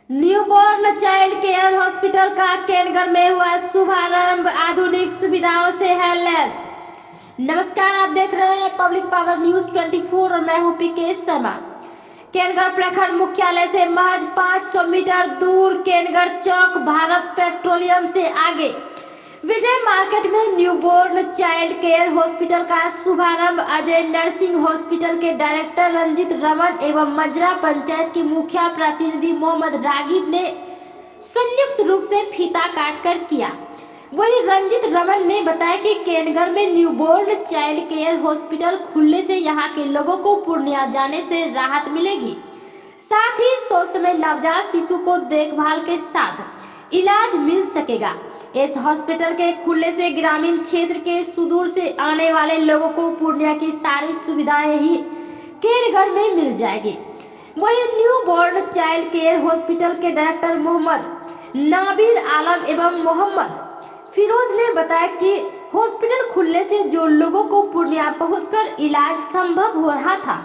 Newborn child care hospital का केनगर में हुआ शुभारंभ। आधुनिक सुविधाओं से है लैस। नमस्कार, आप देख रहे हैं पब्लिक पावर न्यूज 24 और मैं हूं पीके शर्मा। केनगर प्रखंड मुख्यालय से महज 500 मीटर दूर केनगर चौक भारत पेट्रोलियम से आगे विजय मार्केट में न्यूबॉर्न चाइल्ड केयर हॉस्पिटल का शुभारंभ अजय नर्सिंग हॉस्पिटल के डायरेक्टर रंजित रमन एवं मजरा पंचायत के मुखिया प्रतिनिधि मोहम्मद रागिब ने संयुक्त रूप से फीता काटकर किया। वहीं रंजित रमन ने बताया कि केनगर में न्यूबॉर्न चाइल्ड केयर हॉस्पिटल खुलने से यहां के लोगों को पूर्णिया जाने से राहत मिलेगी, साथ ही 100 समय नवजात शिशु को देखभाल के साथ इलाज मिल सकेगा। इस हॉस्पिटल के खुलने से ग्रामीण क्षेत्र के सुदूर से आने वाले लोगों को पूर्णिया की सारी सुविधाएं ही केनगर में मिल जाएगी। वहीं न्यूबॉर्न चाइल्ड केयर हॉस्पिटल के डायरेक्टर मोहम्मद नाबिर आलम एवं मोहम्मद फिरोज ने बताया कि हॉस्पिटल खुलने से जो लोगों को पूर्णिया पहुंचकर इलाज संभव हो रहा था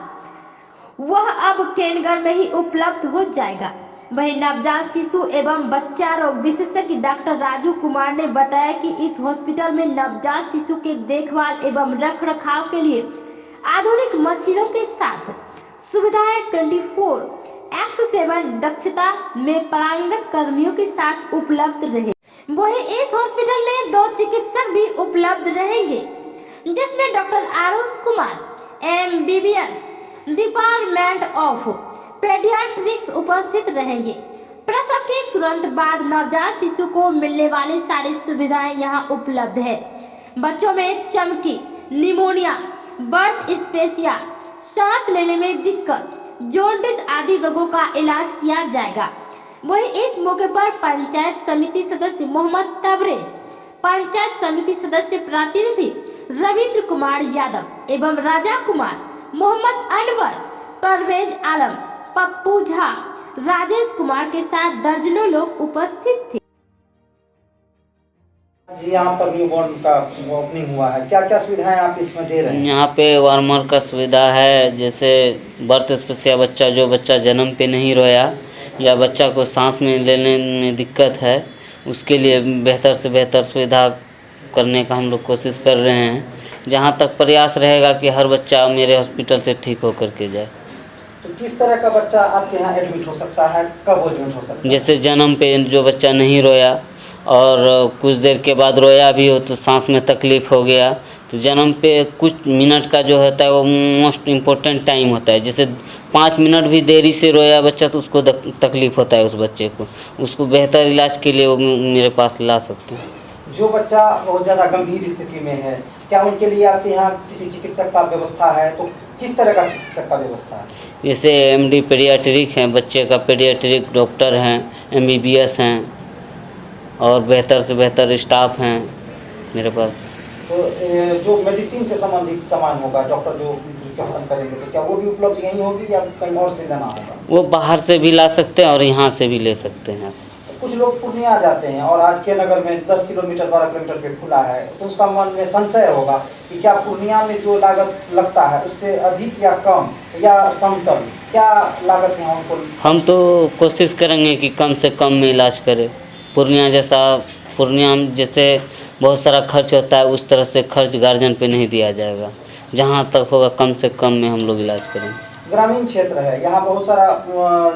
वह अब केनगर में ही उपलब्ध हो जाएगा। वहीं नवजात शिशु एवं बच्चा रोग विशेषज्ञ डॉक्टर राजू कुमार ने बताया कि इस हॉस्पिटल में नवजात शिशु के देखभाल एवं रखरखाव के लिए आधुनिक मशीनों के साथ सुविधाएं 24/7 दक्षता में पारंगत कर्मियों के साथ उपलब्ध रहे। वहीं इस हॉस्पिटल में 2 चिकित्सक भी उपलब्ध रहेंगे, जिसमें doctor Arush Kumar MBBS department of paediatrics उपस्थित रहेंगे। प्रसव के तुरंत बाद नवजात शिशु को मिलने वाली सारी सुविधाएं यहां उपलब्ध है। बच्चों में चमकी, निमोनिया, बर्थ स्पेसिया, सांस लेने में दिक्कत, जॉन्डिस आदि रोगों का इलाज किया जाएगा। वहीं इस मौके पर पंचायत समिति सदस्य मोहम्मद तबरेज, पंचायत समिति सदस्य प्रतिनिधि रविंद्र कुमार यादव एवं राजा कुमार, मोहम्मद अनवर, परवेज आलम, पप्पू झा, राजेश कुमार के साथ दर्जनों लोग उपस्थित थे। जी, यहाँ पर न्यूबॉर्न का ओपनिंग हुआ है, क्या क्या सुविधाएं आप इसमें दे रहे हैं? यहाँ पे वार्मर का सुविधा है, जैसे बर्थ स्पेसिया जो बच्चा जन्म पे नहीं रोया या बच्चा को सांस में लेने में दिक्कत है, उसके लिए बेहतर से बेहतर सुविधा करने का हम लोग कोशिश कर रहे हैं। जहाँ तक प्रयास रहेगा कि हर बच्चा मेरे हॉस्पिटल से ठीक होकर के जाए। तो किस तरह का बच्चा आपके यहाँ एडमिट हो सकता है, कब एडमिट हो सकता है? जैसे जन्म पे जो बच्चा नहीं रोया और कुछ देर के बाद रोया भी हो तो सांस में तकलीफ़ हो गया, तो जन्म पे कुछ मिनट का जो होता है वो मोस्ट इम्पोर्टेंट टाइम होता है। जैसे 5 मिनट भी देरी से रोया बच्चा तो उसको तकलीफ़ होता है, उस बच्चे को उसको बेहतर इलाज के लिए वो मेरे पास ला सकते हैं। जो बच्चा बहुत ज़्यादा गंभीर स्थिति में है, क्या उनके लिए आपके यहाँ किसी चिकित्सक का व्यवस्था है? तो किस तरह का चिकित्सक का व्यवस्था है? जैसे MD पेडियाट्रिक हैं, बच्चे का पेडियाट्रिक डॉक्टर हैं, MBBS हैं और बेहतर से बेहतर स्टाफ हैं मेरे पास। तो जो मेडिसिन से संबंधित सामान होगा, डॉक्टर जो प्रिस्क्रिप्शन करेंगे, तो क्या वो भी उपलब्ध यहीं होगी या कहीं और से लेना होगा? वो बाहर से भी ला सकते हैं और यहाँ से भी ले सकते हैं। कुछ लोग पूर्णिया जाते हैं और आज के नगर में 10 किलोमीटर 12 किलोमीटर पे खुला है, तो उसका मन में संशय होगा कि क्या पूर्णिया में जो लागत लगता है उससे अधिक या कम या समतल, क्या लागत है उनको? हम तो कोशिश करेंगे कि कम से कम में इलाज करें। पूर्णिया जैसे बहुत सारा खर्च होता है, उस तरह से खर्च गार्जियन पे नहीं दिया जाएगा। जहाँ तक होगा कम से कम में हम लोग इलाज करेंगे। ग्रामीण क्षेत्र है, यहाँ बहुत सारा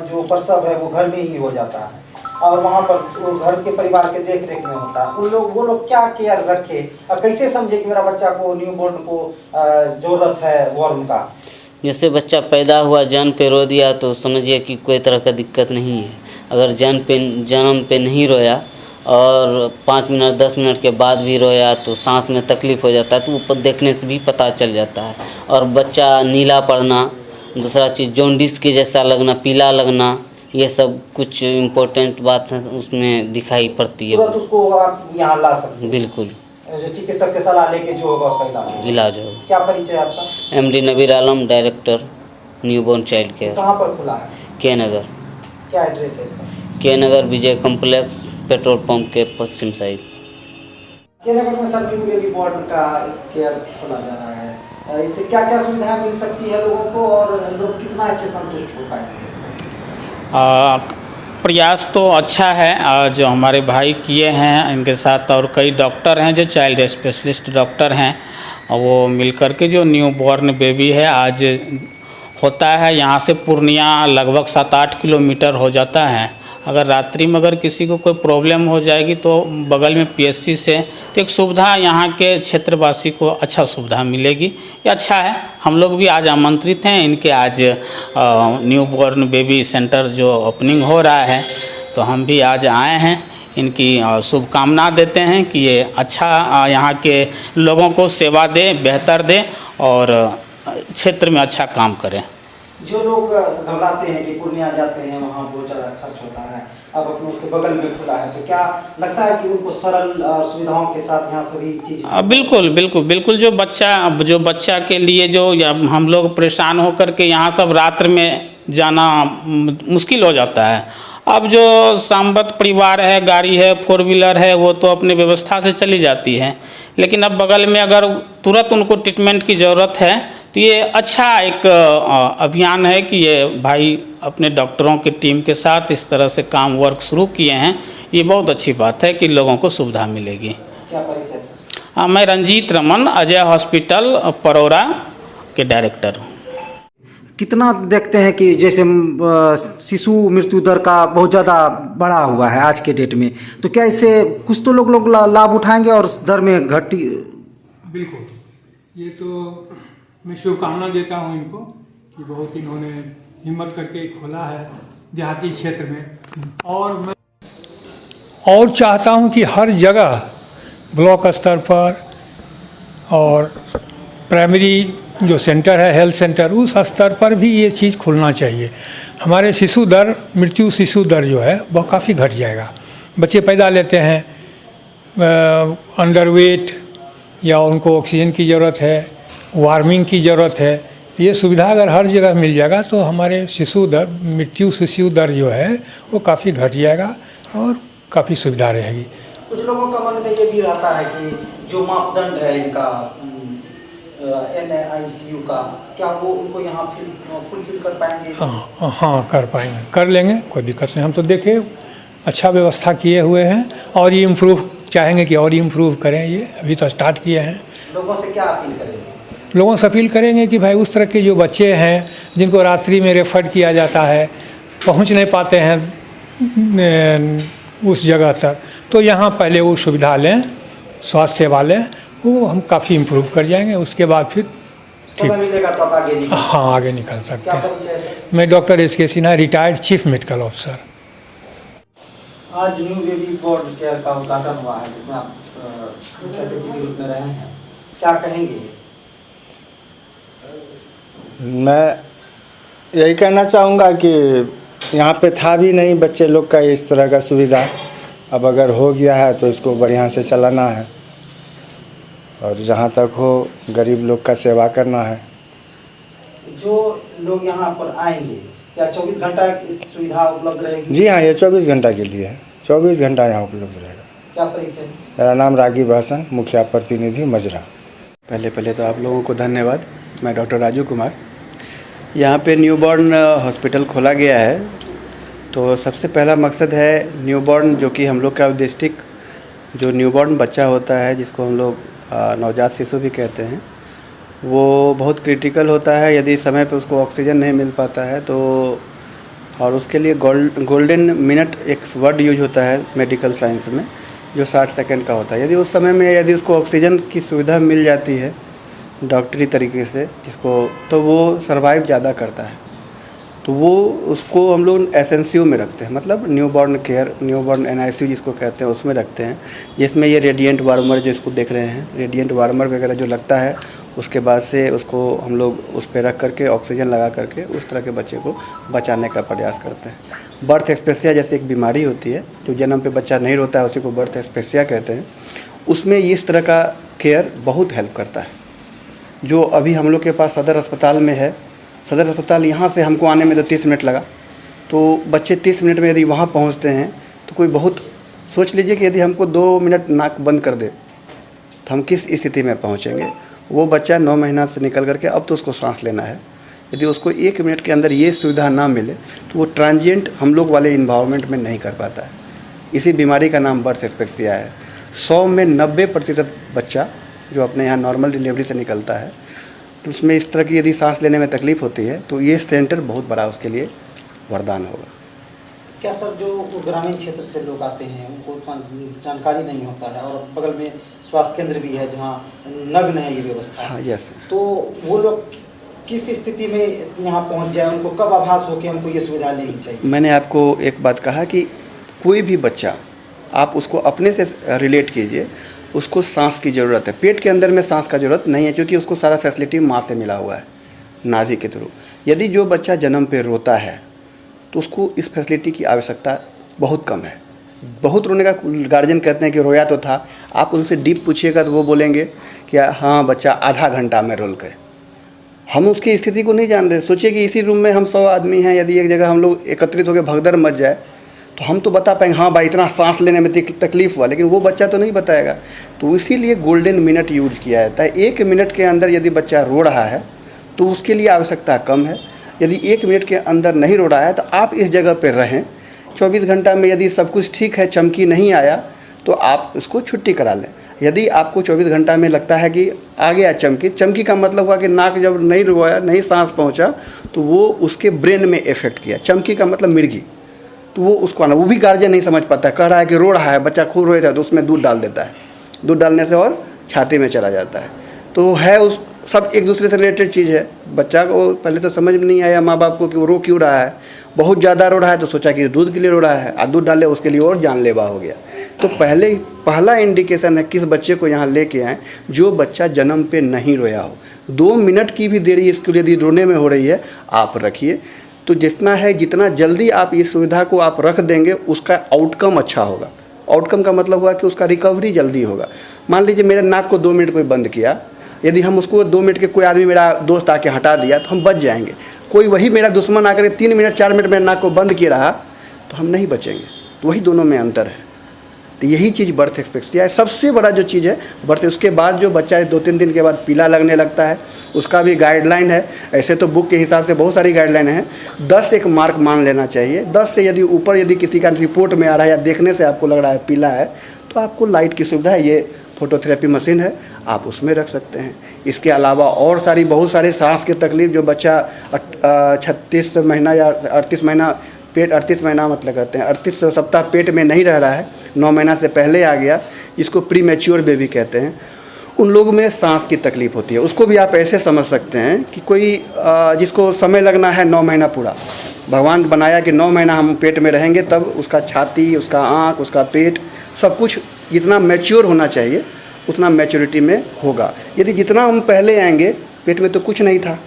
जो प्रसव है वो घर में ही हो जाता है और वहाँ पर घर के परिवार के देख रेख में होता है। वो लोग क्या केयर रखे और कैसे समझे कि मेरा बच्चा को न्यूबॉर्न को जरूरत है वार्म का? जैसे बच्चा पैदा हुआ जन्म पे रो दिया तो समझिए कि कोई तरह का दिक्कत नहीं है। अगर जन्म पे नहीं रोया और 5 मिनट 10 मिनट के बाद भी रोया तो सांस में तकलीफ़ हो जाता है, तो वो देखने से भी पता चल जाता है। और बच्चा नीला पड़ना, दूसरा चीज़ जॉन्डिस के जैसा लगना, पीला लगना, ये सब कुछ इम्पोर्टेंट बात है उसमें दिखाई पड़ती है। तुरंत उसको आप यहाँ ला सकते हैं? बिल्कुल, जो चिकित्सक से सलाह लेके जो होगा उसका इलाज होगा। क्या परिचय आपका? MD नबीर आलम, डायरेक्टर न्यूबॉर्न चाइल्ड केयर। कहाँ पर खुला है? के नगर। क्या एड्रेस है इसका? के नगर विजय कॉम्प्लेक्स, पेट्रोल पंप के पश्चिम साइड। के नगर में सर न्यू बेबी वार्ड का केयर खोला जा रहा है, इससे क्या क्या सुविधाएं मिल सकती है लोगों को और लोग कितना इससे संतुष्ट हो पाएंगे? प्रयास तो अच्छा है जो हमारे भाई किए हैं, इनके साथ और कई डॉक्टर हैं जो चाइल्ड स्पेशलिस्ट डॉक्टर हैं, और वो मिलकर के जो न्यू बॉर्न बेबी है आज होता है यहाँ से पूर्णिया लगभग 7-8 किलोमीटर हो जाता है। अगर रात्रि में अगर किसी को कोई प्रॉब्लम हो जाएगी तो बगल में पीएचसी से तो एक सुविधा यहाँ के क्षेत्रवासी को अच्छा सुविधा मिलेगी, ये अच्छा है। हम लोग भी आज आमंत्रित हैं, इनके आज न्यू बॉर्न बेबी सेंटर जो ओपनिंग हो रहा है तो हम भी आज आए हैं। इनकी शुभकामना देते हैं कि ये अच्छा यहाँ के लोगों को सेवा दे, बेहतर दे और क्षेत्र में अच्छा काम करें। जो लोग घबराते हैं कि पूर्णिया जाते हैं वहाँ बहुत ज़्यादा खर्च होता है, अब अपने उसके बगल में खुला है, तो क्या लगता है कि उनको सरल सुविधाओं के साथ यहाँ सभी चीज़? बिल्कुल बिल्कुल बिल्कुल। जो बच्चा के लिए जो हम लोग परेशान होकर के यहाँ सब रात्र में जाना मुश्किल हो जाता है। अब जो संबद्ध परिवार है, गाड़ी है, 4 व्हीलर है, वो तो अपने व्यवस्था से चली जाती है, लेकिन अब बगल में अगर तुरंत उनको ट्रीटमेंट की ज़रूरत है तो ये अच्छा एक अभियान है कि ये भाई अपने डॉक्टरों की टीम के साथ इस तरह से काम वर्क शुरू किए हैं। ये बहुत अच्छी बात है कि लोगों को सुविधा मिलेगी। क्या परिचय सर? मैं रंजीत रमन, अजय हॉस्पिटल परौरा के डायरेक्टर हूँ। कितना देखते हैं कि जैसे शिशु मृत्यु दर का बहुत ज़्यादा बढ़ा हुआ है आज के डेट में, तो क्या इससे कुछ तो लोग लाभ उठाएंगे और दर में घटी? बिल्कुल, ये तो मैं शुभकामना देता हूँ इनको कि बहुत इन्होंने हिम्मत करके खोला है देहाती क्षेत्र में, और मैं और चाहता हूँ कि हर जगह ब्लॉक स्तर पर और प्राइमरी जो सेंटर है हेल्थ सेंटर उस स्तर पर भी ये चीज़ खुलना चाहिए। हमारे शिशु दर, मृत्यु शिशु दर जो है वह काफ़ी घट जाएगा। बच्चे पैदा लेते हैं अंडरवेट या उनको ऑक्सीजन की ज़रूरत है, वार्मिंग की ज़रूरत है, ये सुविधा अगर हर जगह मिल जाएगा तो हमारे शिशु दर, मृत्यु शिशु दर जो है वो काफ़ी घट जाएगा और काफ़ी सुविधा रहेगी। कुछ लोगों का मन में ये भी रहता है कि जो मापदंड है इनका NICU का, क्या वो उनको यहाँ फुलफिल कर पाएंगे? हाँ कर पाएंगे, कर लेंगे, कोई दिक्कत नहीं। हम तो देखे अच्छा व्यवस्था किए हुए हैं और ये इम्प्रूव चाहेंगे कि और इम्प्रूव करें। ये अभी तो स्टार्ट किए हैं। लोगों से क्या अपील करेंगे? लोगों से अपील करेंगे कि भाई उस तरह के जो बच्चे हैं जिनको रात्रि में रेफर किया जाता है, पहुंच नहीं पाते हैं उस जगह तक, तो यहाँ पहले वो सुविधा लें, स्वास्थ्य सेवा लें, वो हम काफ़ी इम्प्रूव कर जाएंगे। उसके बाद फिर समय मिलेगा तो आप आगे निकल सकते हैं। हाँ आगे निकल सकते क्या हैं। परिचय सर? मैं doctor SK Sinha, retired chief medical officer. आज न्यू बेबी बॉर्न केयर का उद्घाटन हुआ है जिसमें आप मुख्य अतिथि के रूप में रहे हैं, क्या कहेंगे? मैं यही कहना चाहूँगा कि यहाँ पे था भी नहीं बच्चे लोग का इस तरह का सुविधा, अब अगर हो गया है तो इसको बढ़िया से चलाना है और जहाँ तक हो गरीब लोग का सेवा करना है। जो लोग यहाँ पर आएंगे क्या 24 घंटा इस सुविधा उपलब्ध रहेगी? जी हाँ, ये 24 घंटा के लिए है, 24 घंटा यहाँ उपलब्ध रहेगा। क्या परिचय? मेरा नाम रागिब हसन, मुखिया प्रतिनिधि मजरा। पहले तो आप लोगों को धन्यवाद। मैं डॉक्टर राजू कुमार। यहाँ पे न्यूबॉर्न हॉस्पिटल खोला गया है, तो सबसे पहला मकसद है न्यूबॉर्न, जो कि हम लोग का डिस्ट्रिक्ट जो न्यूबॉर्न बच्चा होता है जिसको हम लोग नवजात शिशु भी कहते हैं, वो बहुत क्रिटिकल होता है। यदि समय पे उसको ऑक्सीजन नहीं मिल पाता है तो, और उसके लिए गोल्डन मिनट एक वर्ड यूज होता है मेडिकल साइंस में, जो 60 सेकंड का होता है। यदि उस समय में यदि उसको ऑक्सीजन की सुविधा मिल जाती है डॉक्टरी तरीके से जिसको, तो वो सर्वाइव ज़्यादा करता है। तो वो उसको हम लोग SNCU में रखते हैं, मतलब न्यूबॉर्न केयर, न्यूबॉर्न NICU जिसको कहते हैं उसमें रखते हैं, जिसमें ये रेडिएंट वार्मर जो इसको देख रहे हैं, रेडिएंट वार्मर वगैरह जो लगता है, उसके बाद से उसको हम लोग उस पर रख करके ऑक्सीजन लगा करके उस तरह के बच्चे को बचाने का प्रयास करते हैं। बर्थ एस्पेसिया जैसे एक बीमारी होती है, जो जन्म पे बच्चा नहीं रोता है, उसी को बर्थ एस्पेसिया कहते हैं। उसमें इस तरह का केयर बहुत हेल्प करता है। जो अभी हम लोग के पास सदर अस्पताल में है, सदर अस्पताल यहाँ से हमको आने में तो 30 मिनट लगा, तो बच्चे 30 मिनट में यदि वहाँ पहुँचते हैं तो कोई बहुत, सोच लीजिए कि यदि हमको 2 मिनट नाक बंद कर दे तो हम किस स्थिति में पहुँचेंगे। वो बच्चा 9 महीना से निकल करके अब तो उसको सांस लेना है, यदि उसको 1 मिनट के अंदर ये सुविधा ना मिले तो वो ट्रांजिएंट हम लोग वाले इन्वायरमेंट में नहीं कर पाता है। इसी बीमारी का नाम बर्थ एस्फिक्सिया है। 100 में 90% बच्चा जो अपने यहाँ नॉर्मल डिलीवरी से निकलता है, तो उसमें इस तरह की यदि सांस लेने में तकलीफ़ होती है तो ये सेंटर बहुत बड़ा उसके लिए वरदान होगा। क्या सर, जो ग्रामीण क्षेत्र से लोग आते हैं उनको उतना जानकारी नहीं होता है और बगल में स्वास्थ्य केंद्र भी है जहाँ नग्न है ये व्यवस्था। हाँ, यस। तो वो लोग किस स्थिति में यहाँ पहुँच जाए, उनको कब आभास हो कि हमको ये सुविधा लेनी चाहिए? मैंने आपको एक बात कहा कि कोई भी बच्चा आप उसको अपने से रिलेट कीजिए, उसको सांस की ज़रूरत है। पेट के अंदर में सांस का ज़रूरत नहीं है क्योंकि उसको सारा फैसिलिटी माँ से मिला हुआ है, नाभि के थ्रू। यदि जो बच्चा जन्म पे रोता है तो उसको इस फैसिलिटी की आवश्यकता बहुत कम है। बहुत रोने का गार्जियन कहते हैं कि रोया तो था, आप उनसे डीप पूछिएगा तो वो बोलेंगे कि हाँ बच्चा आधा घंटा में रोल गए। हम उसकी स्थिति को नहीं जान रहे। सोचिए कि इसी रूम में हम 100 आदमी हैं, यदि एक जगह हम लोग एकत्रित होकर भगदड़ मच जाए तो हम तो बता पाएंगे हाँ भाई इतना सांस लेने में तकलीफ़ हुआ, लेकिन वो बच्चा तो नहीं बताएगा। तो इसीलिए गोल्डन मिनट यूज किया जाता है। 1 मिनट के अंदर यदि बच्चा रो रहा है तो उसके लिए आवश्यकता कम है। यदि 1 मिनट के अंदर नहीं रो रहा है तो आप इस जगह पर रहें। 24 घंटा में यदि सब कुछ ठीक है, चमकी नहीं आया तो आप इसको छुट्टी करा लें। यदि आपको 24 घंटा में लगता है कि आ गया चमकी का मतलब हुआ कि नाक जब नहीं रोया, नहीं सांस पहुंचा, तो वो उसके ब्रेन में इफेक्ट किया। चमकी का मतलब मिर्गी, तो वो उसको आना, वो भी गार्जियन नहीं समझ पाता, कह रहा है कि रो रहा है, बच्चा खूब रोया था तो उसमें दूध डाल देता है। दूध डालने से और छाती में चला जाता है। तो है उस सब एक दूसरे से रिलेटेड चीज़ है। बच्चा को पहले तो समझ में नहीं आया माँ बाप को कि वो रो क्यों रहा है। बहुत ज़्यादा रो रहा है तो सोचा कि दूध के लिए रो रहा है, और दूध डाले उसके लिए और जानलेवा हो गया। तो पहला इंडिकेशन है किस बच्चे को यहाँ लेके आएँ, जो बच्चा जन्म पे नहीं रोया हो। 2 मिनट की भी देरी इसके लिए यदि रोने में हो रही है आप रखिए। तो जितना जल्दी आप इस सुविधा को आप रख देंगे उसका आउटकम अच्छा होगा। आउटकम का मतलब हुआ कि उसका रिकवरी जल्दी होगा। मान लीजिए मेरे नाक को 2 मिनट कोई बंद किया, यदि हम उसको 2 मिनट के कोई आदमी मेरा दोस्त आके हटा दिया तो हम बच जाएंगे। कोई वही मेरा दुश्मन आकर 3 मिनट 4 मिनट मेरे नाक को बंद किए रहा तो हम नहीं बचेंगे। तो वही दोनों में अंतर है। तो यही चीज़ बर्थ एक्सपेक्टेंसी है, सबसे बड़ा जो चीज़ है बर्थ। उसके बाद जो बच्चा 2-3 दिन के बाद पीला लगने लगता है, उसका भी गाइडलाइन है। ऐसे तो बुक के हिसाब से बहुत सारी गाइडलाइन है। 10 एक मार्क मान लेना चाहिए। 10 से यदि ऊपर यदि किसी का रिपोर्ट में आ रहा है या देखने से आपको लग रहा है पीला है, तो आपको लाइट की सुविधा है, ये फोटोथेरेपी मशीन है, आप उसमें रख सकते हैं। इसके अलावा और बहुत सारे सांस की तकलीफ जो बच्चा 36 महीना या 38 महीना पेट 38 महीना मतलब करते हैं 38 सप्ताह पेट में नहीं रह रहा है, 9 महीना से पहले आ गया, जिसको प्री मैच्योर बेबी कहते हैं, उन लोगों में सांस की तकलीफ होती है। उसको भी आप ऐसे समझ सकते हैं कि कोई जिसको समय लगना है 9 महीना पूरा, भगवान बनाया कि 9 महीना हम पेट में रहेंगे, तब उसका छाती, उसका आँख, उसका पेट सब कुछ जितना मैच्योर होना चाहिए उतना मैच्योरिटी में होगा। यदि जितना हम पहले आएंगे, पेट में तो कुछ नहीं था,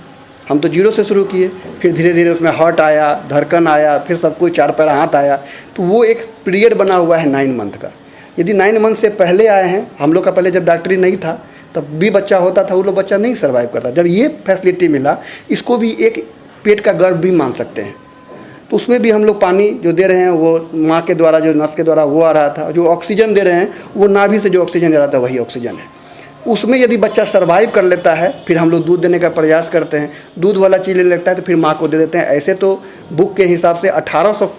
हम तो 0 से शुरू किए, फिर धीरे धीरे उसमें हार्ट आया, धड़कन आया, फिर सब कुछ 4 पैर हाथ आया। तो वो एक पीरियड बना हुआ है 9 मंथ का। यदि 9 मंथ से पहले आए हैं, हम लोग का पहले जब डॉक्टरी नहीं था तब भी बच्चा होता था, वो लोग बच्चा नहीं सर्वाइव करता। जब ये फैसिलिटी मिला, इसको भी एक पेट का गर्भ भी मान सकते हैं। तो उसमें भी हम लोग पानी जो दे रहे हैं वो माँ के द्वारा, जो नस के द्वारा वो आ रहा था। जो ऑक्सीजन दे रहे हैं वो नाभि से जो ऑक्सीजन दे रहा था वही ऑक्सीजन है। उसमें यदि बच्चा सर्वाइव कर लेता है, फिर हम लोग दूध देने का प्रयास करते हैं। दूध वाला चीज़ लेने लगता है तो फिर माँ को दे देते हैं। ऐसे तो बुक के हिसाब से 1800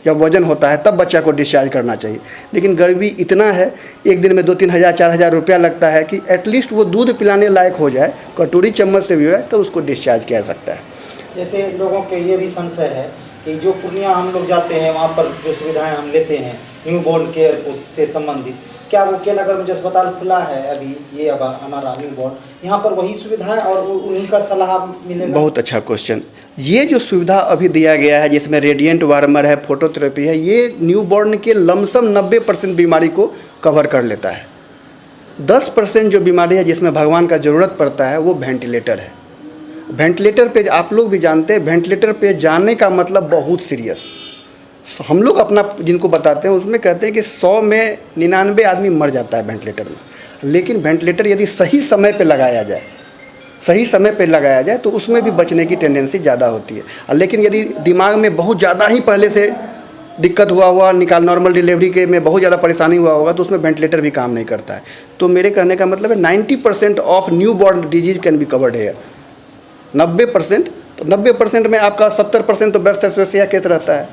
जब वजन होता है तब बच्चा को डिस्चार्ज करना चाहिए। लेकिन गरीबी इतना है, एक दिन में 2-3 हज़ार 4 हज़ार रुपया लगता है कि एटलीस्ट वो दूध पिलाने लायक हो जाए, कटोरी चम्मच से भी हो तो उसको डिस्चार्ज किया जा सकता है। जैसे लोगों के ये भी संशय है कि जो पूर्णिया हम लोग जाते हैं वहाँ पर जो सुविधाएं हम लेते हैं न्यू बॉर्न केयर उससे संबंधित, क्या वो के नगर में जो अस्पताल खुला है अभी, ये अब हमारा न्यू बॉर्न, यहाँ पर वही सुविधाएं और उन्हीं का सलाह मिलेगा? बहुत अच्छा क्वेश्चन। ये जो सुविधा अभी दिया गया है जिसमें रेडिएंट वार्मर है, फोटोथेरेपी है, ये न्यू बॉर्न के लमसम 90% बीमारी को कवर कर लेता है। 10% जो बीमारी है जिसमें भगवान का ज़रूरत पड़ता है वो वेंटिलेटर है। वेंटिलेटर पे आप लोग भी जानते हैं, वेंटिलेटर पे जाने का मतलब बहुत सीरियस। हम लोग अपना जिनको बताते हैं उसमें कहते हैं कि 100 में 99 आदमी मर जाता है वेंटिलेटर में। लेकिन वेंटिलेटर यदि सही समय पे लगाया जाए तो उसमें भी बचने की टेंडेंसी ज़्यादा होती है। लेकिन यदि दिमाग में बहुत ज़्यादा ही पहले से दिक्कत हुआ नॉर्मल डिलीवरी के में बहुत ज़्यादा परेशानी हुआ होगा तो उसमें वेंटिलेटर भी काम नहीं करता है। तो मेरे कहने का मतलब है 90% of newborn disease can be covered here. 90% तो 90% में आपका 70% तो ब्लड एस्फिक्सिया केस रहता है।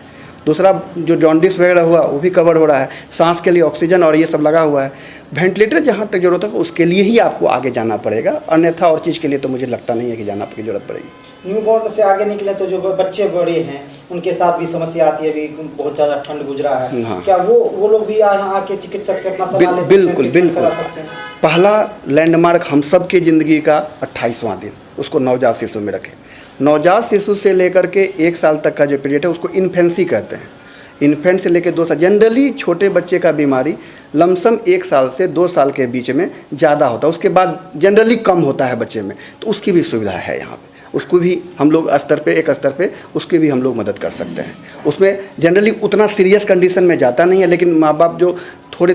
दूसरा जो जॉन्डिस वगैरह हुआ वो भी कवर हो रहा है, सांस के लिए ऑक्सीजन और ये सब लगा हुआ है। वेंटिलेटर जहाँ तक जरूरत है उसके लिए ही आपको आगे जाना पड़ेगा, अन्यथा और चीज़ के लिए तो मुझे लगता नहीं है कि जाना की जरूरत पड़ेगी। न्यूबॉर्न से आगे निकले तो जो बच्चे बड़े हैं उनके साथ भी समस्या आती है, अभी बहुत ज़्यादा ठंड गुजरा है। हाँ। क्या वो लोग भी यहाँ आके चिकित्सक से अपना सलाह ले सकते हैं, बिल्कुल ट्रीटमेंट करा बिल्कुल। सकते हैं? पहला लैंडमार्क हम सब की ज़िंदगी का 28वां दिन, उसको नवजात शिशु में रखें। नवजात शिशु से लेकर के 1 साल तक का जो पीरियड है उसको इन्फेंसी कहते हैं। इन्फेंट से लेकर 2 साल, जनरली छोटे बच्चे का बीमारी लमसम 1 साल से 2 साल के बीच में ज़्यादा होता है, उसके बाद जनरली कम होता है बच्चे में। तो उसकी भी सुविधा है यहाँ पे, उसको भी हम लोग एक स्तर पे उसकी भी हम लोग मदद कर सकते हैं। उसमें जनरली उतना सीरियस कंडीशन में जाता नहीं है, लेकिन माँ बाप जो थोड़े